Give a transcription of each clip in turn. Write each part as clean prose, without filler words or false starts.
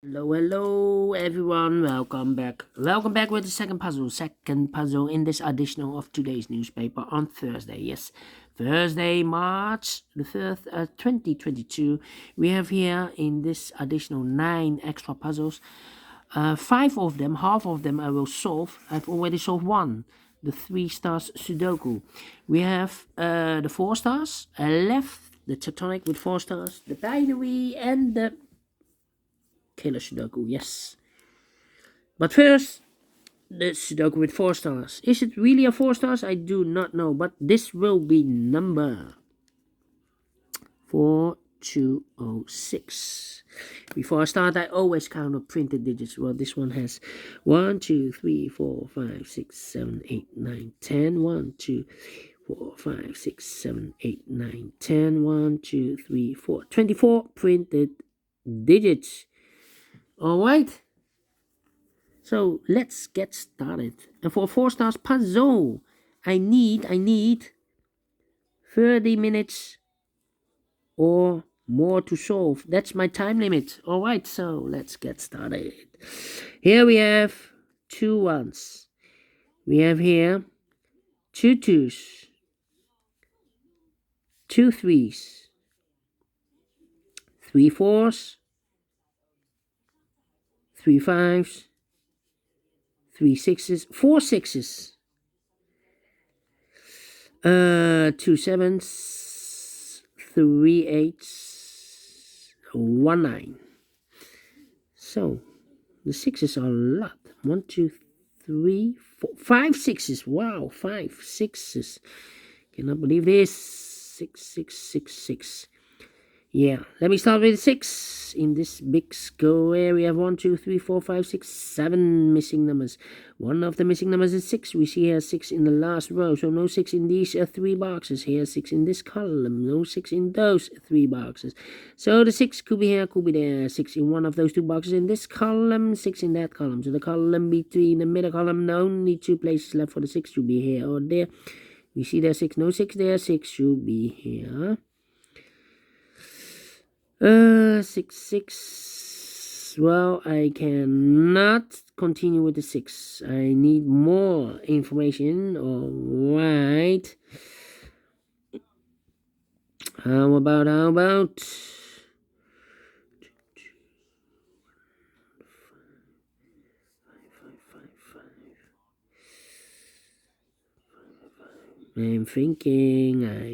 Hello everyone, welcome back with the second puzzle in this edition of today's newspaper on Thursday. Yes, Thursday, March the 3rd, 2022. We have here in this additional 9 extra puzzles. 5 of them, half of them I will solve. I've already solved one, the 3 stars Sudoku. We have the 4 stars left, the tectonic with 4 stars, the binary, and the killer Sudoku, yes. But first, the Sudoku with 4 stars. Is it really a 4 stars? I do not know, but this will be number 4206. Before I start, I always count up printed digits. Well, this one has 1, 2, 3, 4, 5, 6, 7, 8, 9, 10. 1, 2, 4, 5, 6, 7, 8, 9, 10. 1, 2, 3, 4. 24 printed digits. Alright, so let's get started. And for 4 stars puzzle, I need 30 minutes or more to solve. That's my time limit. Alright, so let's get started. Here we have 2 ones. We have here 2 twos, 2 threes, 3 fours, 3 fives, 3 sixes, 4 sixes, 2 sevens, 3 eights, 1 9. So the sixes are a lot. 1, 2, 3, 4, 5 sixes. Wow, 5 sixes. Cannot believe this. 6, 6, 6, 6. Yeah, let me start with 6. In this big square, we have 1, 2, 3, 4, 5, 6, 7 missing numbers. One of the missing numbers is 6. We see here 6 in the last row, so no 6 in these 3 boxes. Here 6 in this column, no 6 in those 3 boxes. So the 6 could be here, could be there. 6 in one of those 2 boxes in this column, 6 in that column. So the column between the middle column, only 2 places left for the 6 to be here or there. We see there 6, no 6 there, 6 should be here. 6, 6. Well, I cannot continue with the 6. I need more information. Alright. How about? 5. I'm thinking.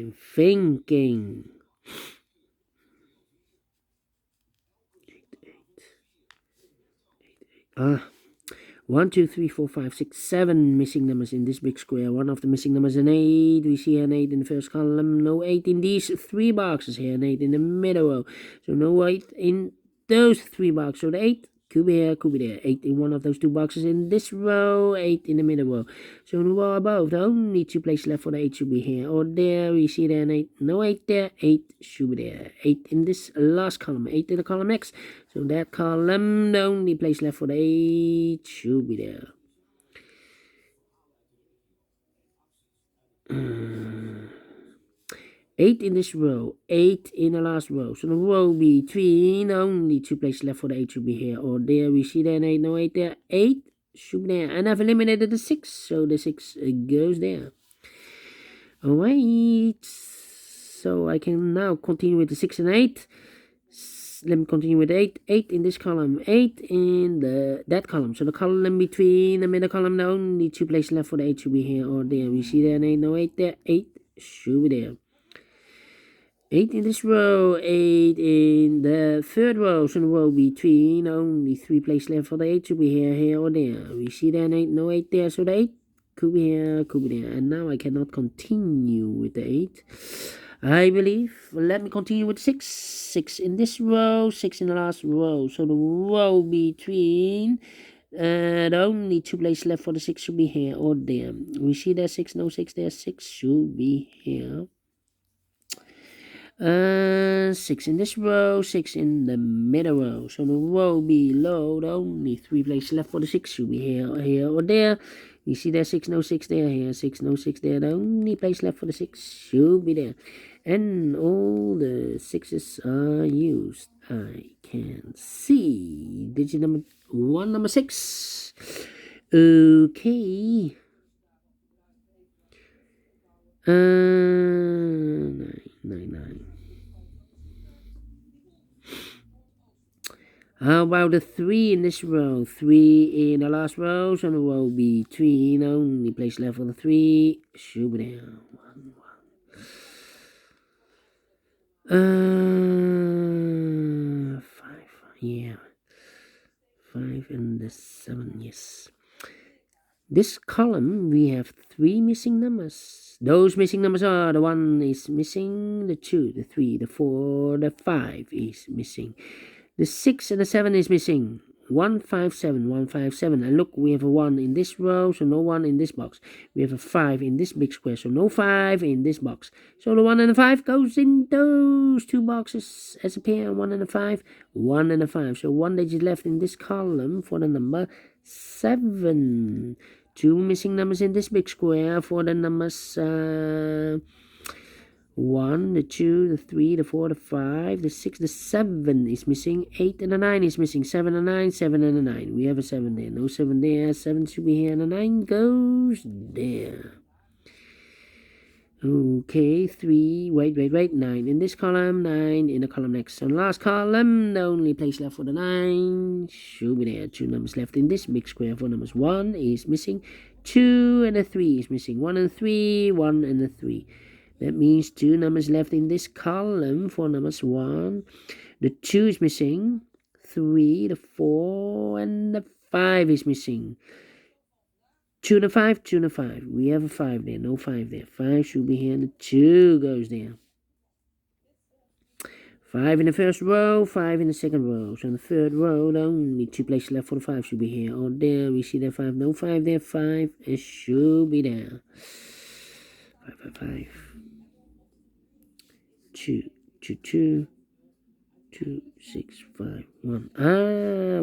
1, 2, 3, 4, 5, 6, 7 missing numbers in this big square. One of the missing numbers is an 8. We see an 8 in the first column. No 8 in these 3 boxes here. An 8 in the middle row. So no 8 in those 3 boxes. So the 8 could be here, could be there. 8 in one of those 2 boxes in this row. 8 in the middle row. So in the row above, the only 2 places left for the 8 should be here or there. We see there an 8. No 8 there. 8 should be there. 8 in this last column. 8 in the column next. So that column, the only place left for the 8 should be there. 8 in this row, 8 in the last row. So the row between, only 2 places left for the 8 should be here or there. We see there an 8, no 8 there. 8 should be there. And I've eliminated the 6, so the 6 goes there. Alright, so I can now continue with the 6 and 8. Let me continue with 8. 8 in this column, 8 in that column. So the column between the middle column, the only 2 places left for the 8 should be here or there. We see there an 8, no 8 there. 8 should be there. 8 in this row, 8 in the third row. So the row between, only 3 places left for the 8 should be here or there. We see there an 8, no 8 there. So the 8 could be here, could be there. And now I cannot continue with the 8. I believe. Let me continue with 6. 6 in this row, 6 in the last row. So the row between, the only 2 places left for the 6 should be here or there. We see there 6, no 6 there. 6 should be here. 6 in this row, 6 in the middle row. So the row below, the only 3 places left for the 6 should be here or there. You see there 6, no 6 there, here 6, no 6 there. The only place left for the 6 should be there. And all the 6s are used. I can see digit number 1, number 6. Okay. 9. How about the 3 in this row? 3 in the last row, so the row between. Only place left for the 3. Shoot it down. 5. Yeah. 5 and the 7. Yes. This column, we have 3 missing numbers. Those missing numbers are: the 1 is missing, the 2, the 3, the 4, the 5 is missing. The 6 and the 7 is missing. 157, 157. And look, we have a 1 in this row, so no 1 in this box. We have a 5 in this big square, so no 5 in this box. So the 1 and the 5 goes in those 2 boxes as a pair. 1 and a 5, 1 and a 5. So 1 digit left in this column for the number 7. 2 missing numbers in this big square for the numbers 1, the 2, the 3, the 4, the 5, the 6, the 7 is missing. 8 and the 9 is missing. 7 and 9, 7 and a 9. We have a 7 there. No 7 there. 7 should be here, and the 9 goes there. Okay, 3, wait, 9 in this column, 9 in the column next. So the last column, the only place left for the 9 should be there. 2 numbers left in this big square for numbers. 1 is missing, 2 and a 3 is missing. 1 and 3, 1 and a 3. That means 2 numbers left in this column for numbers 1. The 2 is missing, 3, the 4, and the 5 is missing. 2 and a 5, 2 and a 5. We have a 5 there, no 5 there. 5 should be here, and the 2 goes there. 5 in the first row, 5 in the second row. So in the third row, the only 2 places left for the 5 should be here or there. We see that 5, no 5 there, 5. It should be there. 5, 5, 5. 2, 2, 2. 2, 6, 5, 1.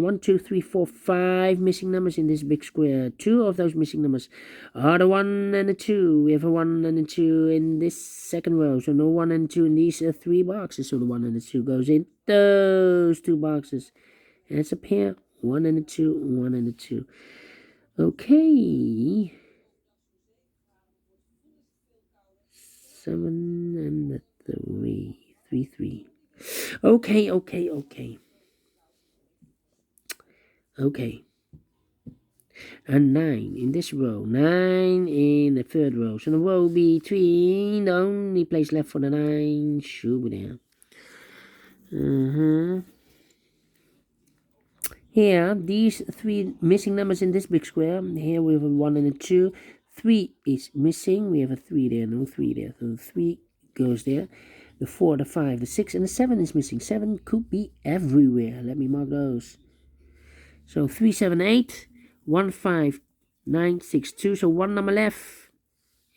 1, 2, 3, 4, 5 missing numbers in this big square. 2 of those missing numbers are the 1 and the 2. We have a 1 and a 2 in this second row. So no 1 and 2 in these 3 boxes. So the 1 and the 2 goes in those 2 boxes. And it's a pair. 1 and a 2, 1 and a 2. Okay. 7 and the 3. 3, 3. Okay. And 9 in this row. 9 in the third row. So the row between, the only place left for the 9 should be there. Here, these 3 missing numbers in this big square. Here we have a 1 and a 2. 3 is missing. We have a 3 there, no 3 there. So the 3 goes there. The 4, the 5, the 6, and the 7 is missing. 7 could be everywhere. Let me mark those. So 3, 7, 8, 1, 5, 9, 6, 2. So 1 number left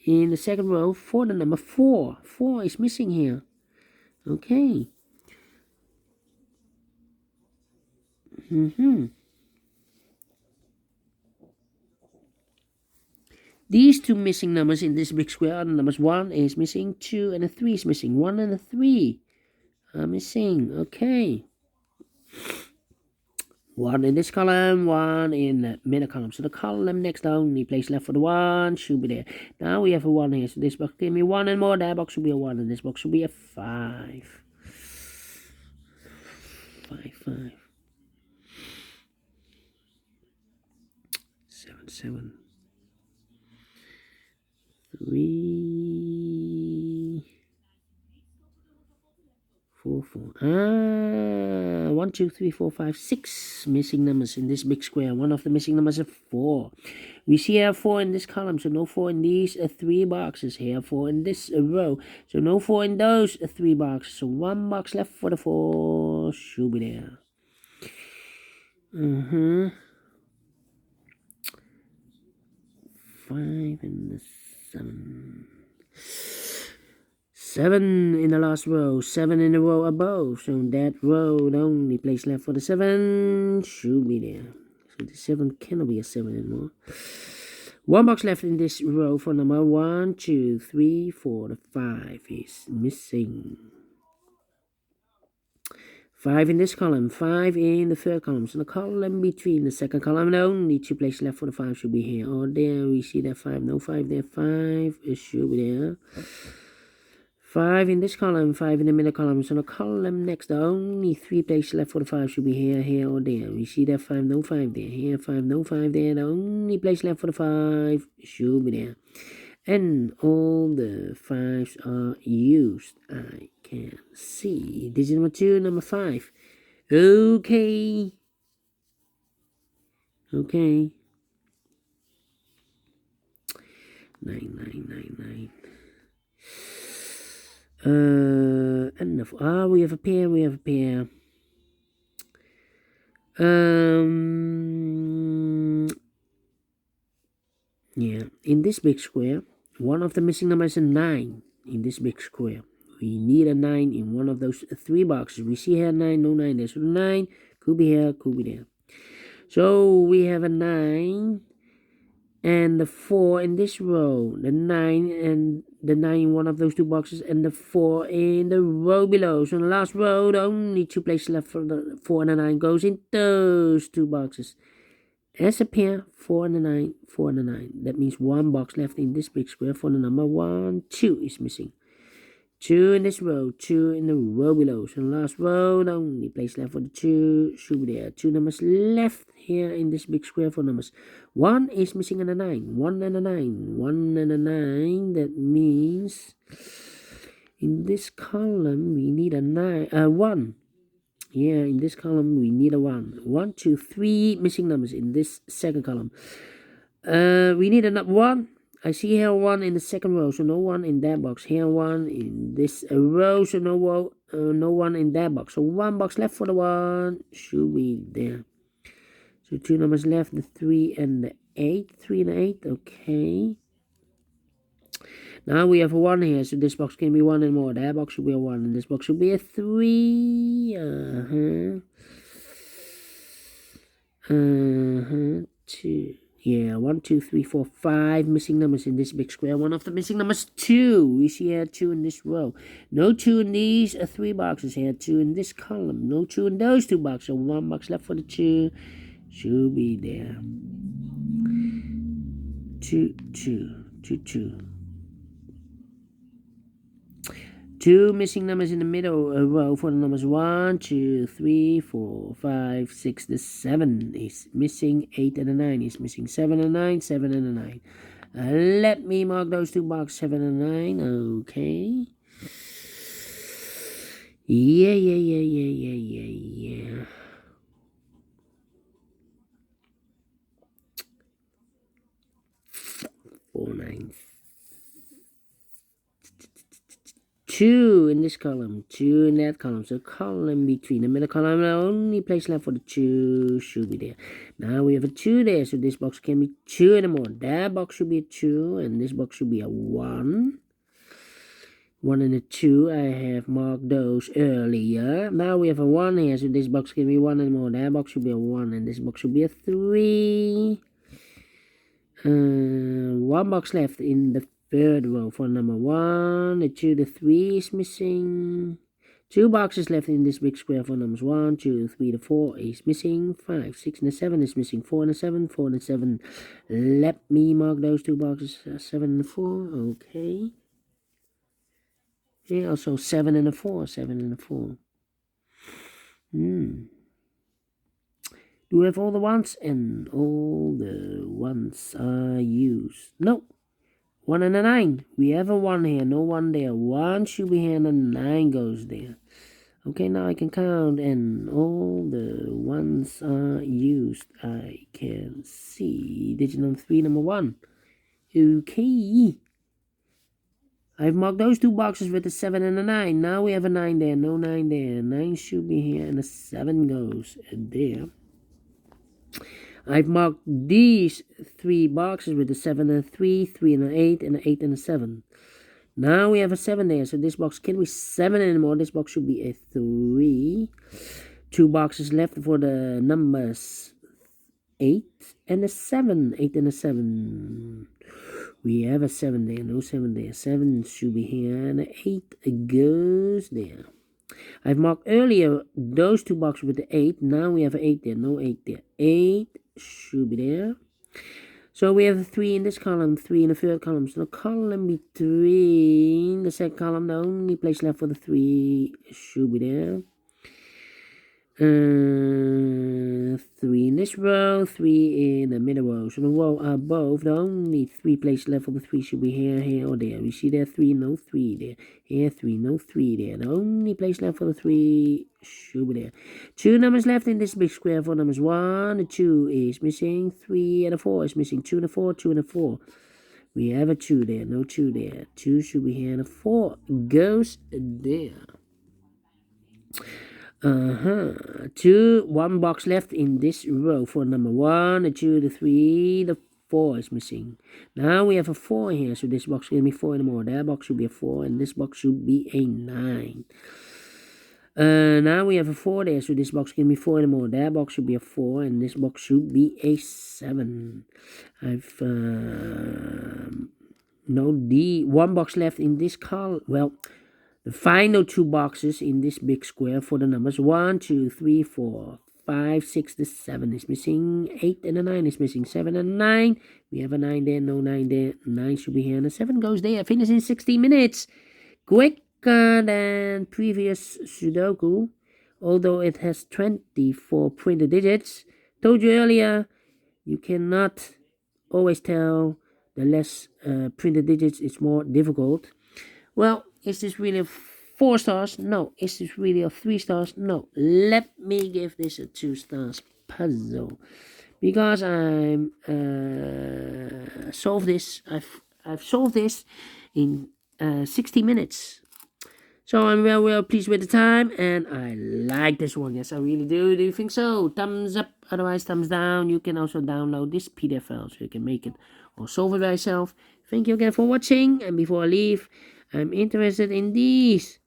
in the second row for the number 4. 4 is missing here. Okay. These 2 missing numbers in this big square are the numbers 1 is missing, 2 and a 3 is missing. 1 and a 3 are missing. Okay. 1 in this column, 1 in the middle column. So the column next, the only place left for the 1 should be there. Now we have a 1 here. So this box give me 1 and more. That box should be a 1, and this box should be a 5. 5, 5. 7, 7. 3, 4, 4. 1, 2, 3, 4, 5, 6 missing numbers in this big square. One of the missing numbers is 4. We see here 4 in this column, so no 4 in these 3 boxes. Here 4 in this row, so no 4 in those 3 boxes. So 1 box left for the 4 should be there. 5 and the 7. 7 in the last row, 7 in the row above. So that row, the only place left for the 7 should be there. So the 7 cannot be a 7 anymore. 1 box left in this row for number 1, 2, 3, 4. The 5 is missing. 5 in this column, 5 in the third column. So the column between the second column and only 2 places left for the 5 should be here or there. We see that 5, no 5 there, 5 it should be there. 5 in this column, 5 in the middle column. So the column next, the only 3 places left for the 5 should be here, here or there. We see that 5, no 5 there, here 5, no 5 there. The only place left for the 5 should be there. And all the 5s are used. I can see. Digit number 2, number 5. Okay. Okay. 9. Enough. We have a pair. Yeah, in this big square, one of the missing numbers is a 9 in this big square. We need a 9 in one of those 3 boxes. We see here 9, no 9 there. So the 9 could be here, could be there. So we have a 9 and the 4 in this row. The 9 and the 9 in one of those 2 boxes and the 4 in the row below. So in the last row, the only 2 places left for the 4 and the 9 goes in those 2 boxes. As a pair, 4 and a 9, 4 and a 9. That means 1 box left in this big square for the number 1. 2 is missing. 2 in this row, 2 in the row below. So the last row, the only place left for the 2 should be there. 2 numbers left here in this big square for numbers. 1 is missing and a 9. 1 and a 9. 1 and a 9. That means in this column we need a 1. Yeah, in this column we need a 1. 1, 2, 3 missing numbers in this second column. We need a 1. I see here 1 in the second row, so no 1 in that box. Here 1 in this row, so no 1 in that box. So 1 box left for the 1 should be there. So 2 numbers left, the 3 and the 8. 3 and the 8, okay. Now we have a 1 here, so this box can be 1 and more. That box should be a 1, and this box should be a 3. 2. Yeah, 1, 2, 3, 4, 5 missing numbers in this big square. One of the missing numbers 2. We see here 2 in this row. No 2 in these 3 boxes here. 2 in this column. No 2 in those 2 boxes. So 1 box left for the 2 should be there. 2, 2, 2, 2. 2 missing numbers in the middle row for the numbers 1, 2, 3, 4, 5, 6. The 7 is missing. 8 and a 9 is missing. 7 and 9, 7 and a 9. Let me mark those 2 boxes, 7 and 9. Okay. Yeah. 4, 9. 2 in this column, 2 in that column. So column between the middle column, the only place left for the 2 should be there. Now we have a 2 there, so this box can be 2 anymore. That box should be a 2, and this box should be a 1. 1 and a 2, I have marked those earlier. Now we have a 1 here, so this box can be 1 anymore. That box should be a 1, and this box should be a 3. 1 box left in the third row for number 1, the 2, the 3 is missing. 2 boxes left in this big square for numbers 1, 2, 3, the 4 is missing. 5, 6, and the 7 is missing. 4 and the 7, 4 and the 7. Let me mark those 2 boxes, 7 and 4, okay. Yeah, also 7 and a 4, 7 and a 4. Do we have all the ones? And all the ones are used. No. 1 and a 9. We have a 1 here, no 1 there. 1 should be here and a 9 goes there. Okay, now I can count and all the ones are used. I can see digit number 3, number 1. Okay. I've marked those 2 boxes with a 7 and a 9. Now we have a 9 there, no 9 there. 9 should be here and a 7 goes there. I've marked these 3 boxes with a 7 and a 3, 3 and an 8, and an 8 and a 7. Now we have a 7 there, so this box can't be 7 anymore. This box should be a 3. 2 boxes left for the numbers 8 and a 7. 8 and a 7. We have a 7 there, no 7 there. 7 should be here, and an 8 goes there. I've marked earlier those two boxes with the 8. Now we have an 8 there. No 8 there. 8 should be there. So we have a 3 in this column, 3 in the third column. So the column between the second column, the only place left for the 3 should be there. 3 in this row, 3 in the middle row. So the row above, the only 3 places left for the 3 should be here, here, or there. We see there 3, no 3 there. Here 3, no 3 there. The only place left for the 3 should be there. 2 numbers left in this big square. 4 numbers. 1, the 2 is missing. 3 and a 4 is missing. 2 and a 4, 2 and a 4. We have a 2 there, no 2 there. 2 should be here, and a 4 goes there. 1 box left in this row for number 1, the 2, the 3, the 4 is missing. Now we have a 4 here, so this box is going to be 4 anymore. That box should be a 4, and this box should be a 9. Now we have a 4 there, so this box is going to be 4 anymore. That box should be a 4, and this box should be a 7. I've no D. 1 box left in this column. Well, the final 2 boxes in this big square for the numbers 1, 2, 3, 4, 5, 6. The 7 is missing. 8 and a 9 is missing. 7 and 9. We have a 9 there, no 9 there. 9 should be here, and a 7 goes there. Finish in 60 minutes. Quicker than previous Sudoku, although it has 24 printed digits. Told you earlier, you cannot always tell. The less printed digits, it's more difficult. Well, is this really a 4 stars? No. Is this really a 3 stars? No. Let me give this a 2 stars puzzle, because I'm solved this. I've solved this in 60 minutes. So I'm well pleased with the time, and I like this one. Yes, I really do. Do you think so? Thumbs up, otherwise thumbs down. You can also download this PDF file so you can make it or solve it by yourself. Thank you again for watching, and before I leave, I'm interested in these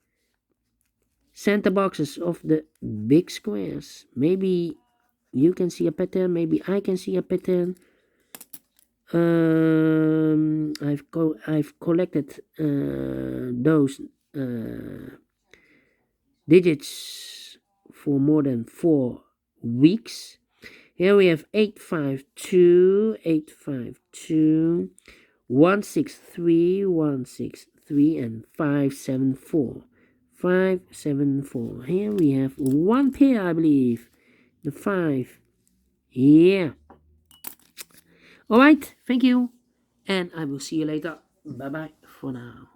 center boxes of the big squares. Maybe you can see a pattern, maybe I can see a pattern. I've collected those digits for more than 4 weeks. Here we have 852, 852, 163, 163, and 574. 574. Here we have 1 pair, I believe. The 5. Yeah. Alright, thank you. And I will see you later. Bye bye for now.